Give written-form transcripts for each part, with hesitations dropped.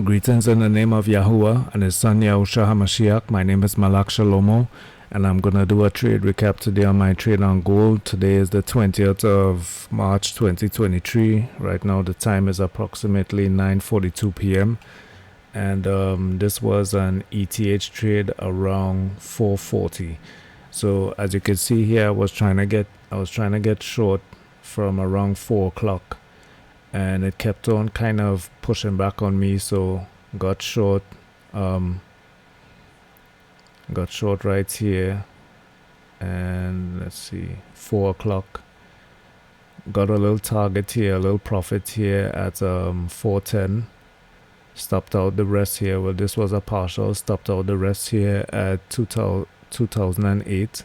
Greetings in the name of Yahuwah and his son Yahushua HaMashiach. My name is Malak Shalomo, and I'm going to do a trade recap today on my trade on gold. Today is the 20th of March 2023. Right now the time is approximately 9:42 p.m. and this was an ETH trade around 440. So as you can see here, I was trying to get short from around 4 o'clock. And it kept on kind of pushing back on me, so got short right here, and let's see, 4 o'clock, got a little target here, a little profit here at 410, stopped out the rest here. Well, this was a partial, stopped out the rest here at 2008,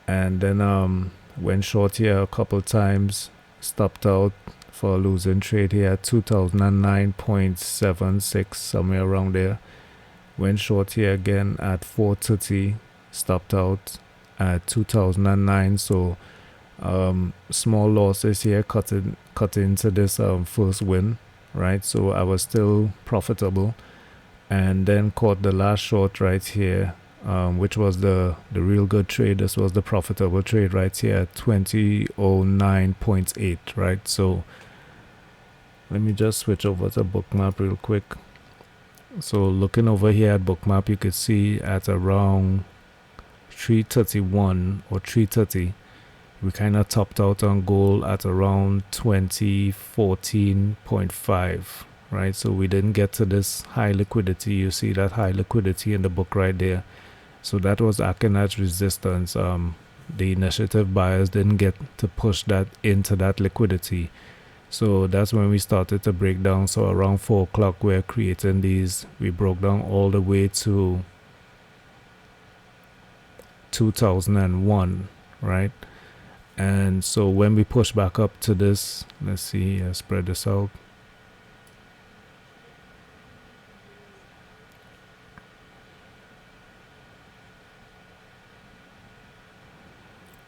and then went short here a couple times, stopped out for a losing trade here at 2009.76, somewhere around there. Went short here again at 430, stopped out at 2009. So small losses here cut into this first win, right? So I was still profitable, and then caught the last short right here, which was the real good trade. This was the profitable trade right here at 2009.8, right? So let me just switch over to Bookmap real quick. So looking over here at Bookmap, you could see at around 331 or 330, we kind of topped out on gold at around 2014.5, right? So we didn't get to this high liquidity. You see that high liquidity in the book right there. So that was acting as resistance. The initiative buyers didn't get to push that into that liquidity. So that's when we started to break down. So around 4 o'clock, we're creating these. We broke down all the way to 2001, right? And so when we push back up to this, let's see, spread this out.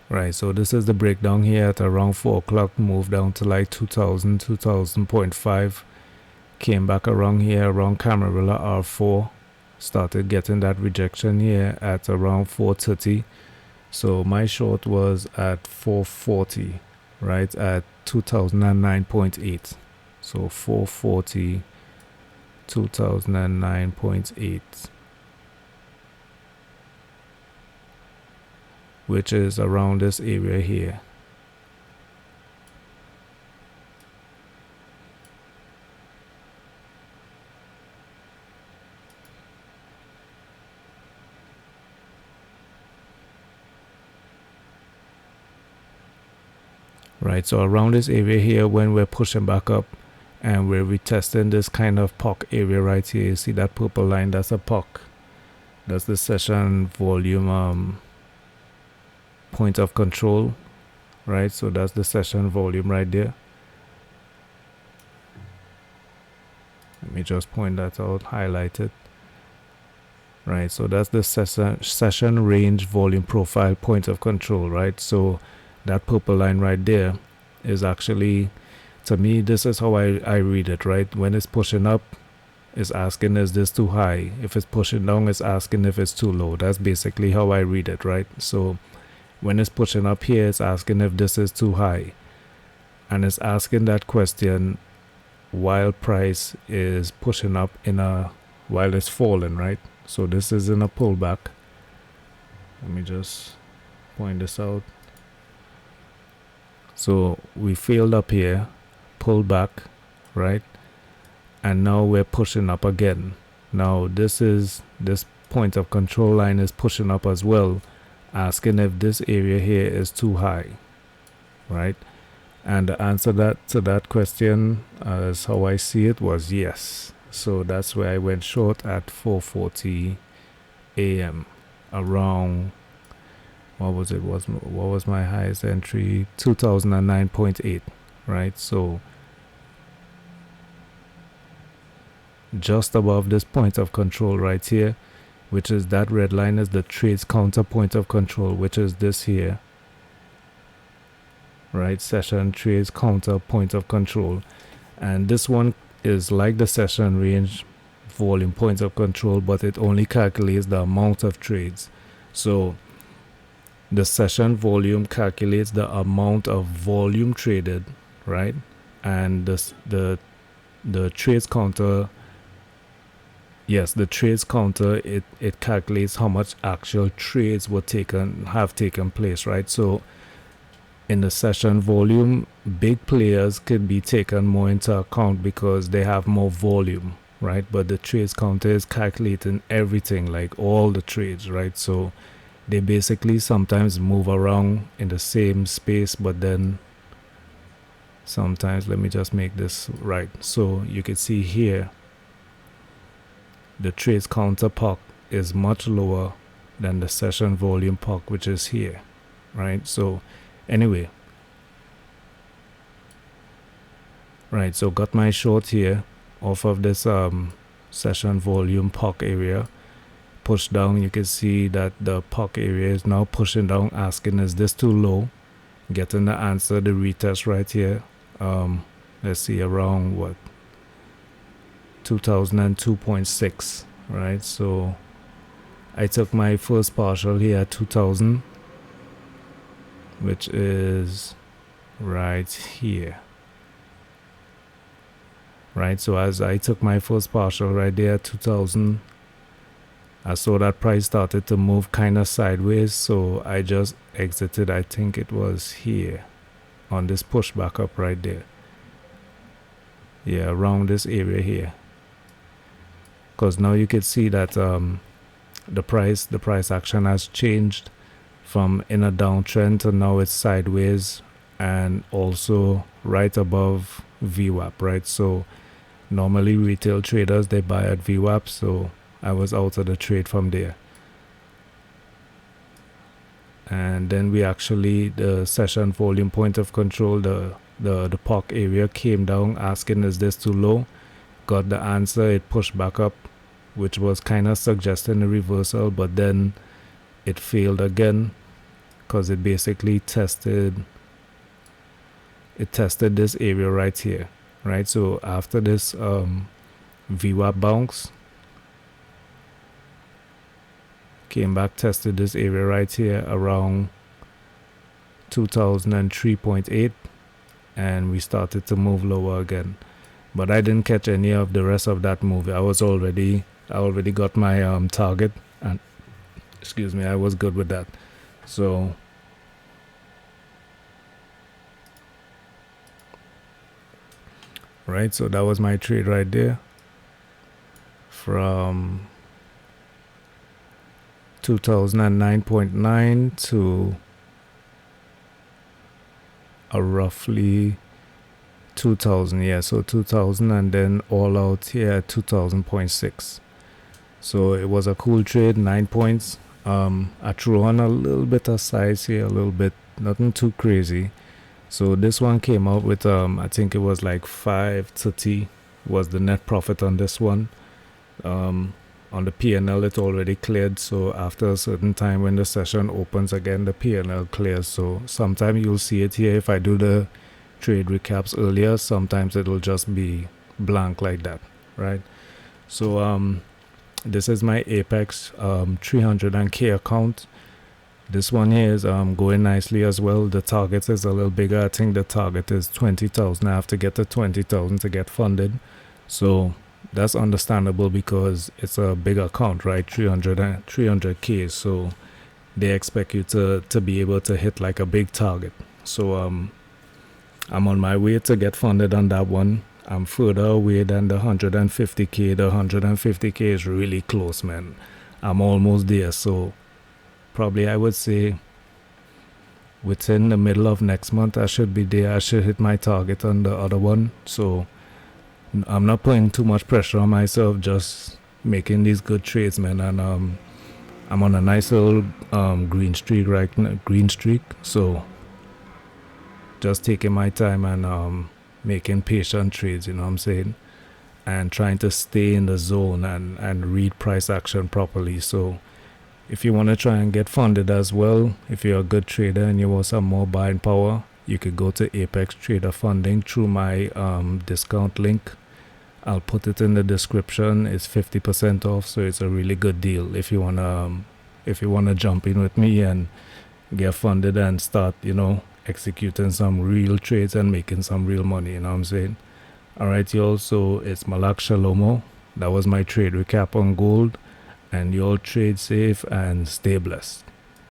Right, so this is the breakdown here at around 4 o'clock, moved down to like 2000.5, came back around here, around Camarilla R4, started getting that rejection here at around 430. So my short was at 440, right, at 2009.8. So 440, 2009.8. which is around this area here. Right, so around this area here, when we're pushing back up and we're retesting this kind of POC area right here, you see that purple line, that's a POC. That's the session volume point of control, right? So that's the session volume right there. Let me just point that out, highlight it. Right, so that's the session range volume profile point of control, right? So that purple line right there is actually, to me, this is how I read it, right? When it's pushing up, it's asking, is this too high? If it's pushing down, it's asking if it's too low. That's basically how I read it, right? So when it's pushing up here, it's asking if this is too high. And it's asking that question while price is pushing up while it's falling, right? So this is in a pullback. Let me just point this out. So we failed up here, pulled back, right? And now we're pushing up again. Now this point of control line is pushing up as well, asking if this area here is too high, right? And the answer to that question, as how I see it, was yes. So that's where I went short at 4:40 a.m. around, what was my highest entry? 2009.8, right? So just above this point of control right here, which is that red line, is the trade's counter point of control, which is this here, right? Session trades counter point of control. And this one is like the session range volume points of control, but it only calculates the amount of trades. So the session volume calculates the amount of volume traded, right? And the trades counter, yes, the trades counter, it calculates how much actual trades have taken place, right? So in the session volume, big players could be taken more into account because they have more volume, right? But the trades counter is calculating everything, like all the trades, right? So they basically sometimes move around in the same space, but then sometimes, let me just make this right. So you can see here, the trades counter POC is much lower than the session volume POC, which is here, right? So anyway, right, so got my short here off of this session volume POC area. Push down, you can see that the POC area is now pushing down, asking is this too low? Getting the answer, the retest right here. Let's see, around what, 2002.6, right? So I took my first partial here at 2000, which is right here, right? So as I took my first partial right there at 2000, I saw that price started to move kind of sideways, so I just exited. I think it was here on this pushback up right there. Yeah, around this area here. Because now you can see that the price action has changed from in a downtrend to now it's sideways and also right above VWAP, right? So normally retail traders, they buy at VWAP, so I was out of the trade from there. And then we actually, the session volume point of control, the POC area came down, asking is this too low? Got the answer, it pushed back up, which was kind of suggesting a reversal, but then it failed again because it basically tested this area right here, right? So after this VWAP bounce, came back, tested this area right here around 2003.8, and we started to move lower again. But I didn't catch any of the rest of that move. I already got my target, and excuse me, I was good with that. So right, so that was my trade right there from 2009.9 to a roughly 2000, yeah, so 2000, and then all out here at 2000.6. So it was a cool trade, 9 points. I threw on a little bit of size here, a little bit, nothing too crazy. So this one came out with I think it was like 530 was the net profit on this one. On the P&L it already cleared, so after a certain time when the session opens again, the P&L clears. So sometimes you'll see it here. If I do the trade recaps earlier, sometimes it'll just be blank like that, right? So this is my Apex 300K account. This one here is going nicely as well. The target is a little bigger. I think the target is 20,000. I have to get to 20,000 to get funded, so that's understandable because it's a big account, right? 300K, so they expect you to be able to hit like a big target. So I'm on my way to get funded on that one. I'm further away than the 150K. The 150K is really close, man. I'm almost there, so probably I would say within the middle of next month I should be there. I should hit my target on the other one. So I'm not putting too much pressure on myself, just making these good trades, man. And I'm on a nice little green streak right now, so just taking my time and making patient trades, you know what I'm saying, and trying to stay in the zone and read price action properly. So if you want to try and get funded as well, if you're a good trader and you want some more buying power, you could go to Apex Trader Funding through my discount link. I'll put it in the description. It's 50% off, so it's a really good deal if you wanna jump in with me and get funded and start, executing some real trades and making some real money. You know what I'm saying? All right, y'all. So it's Malak Shalomo. That was my trade recap on gold, and y'all trade safe and stay blessed.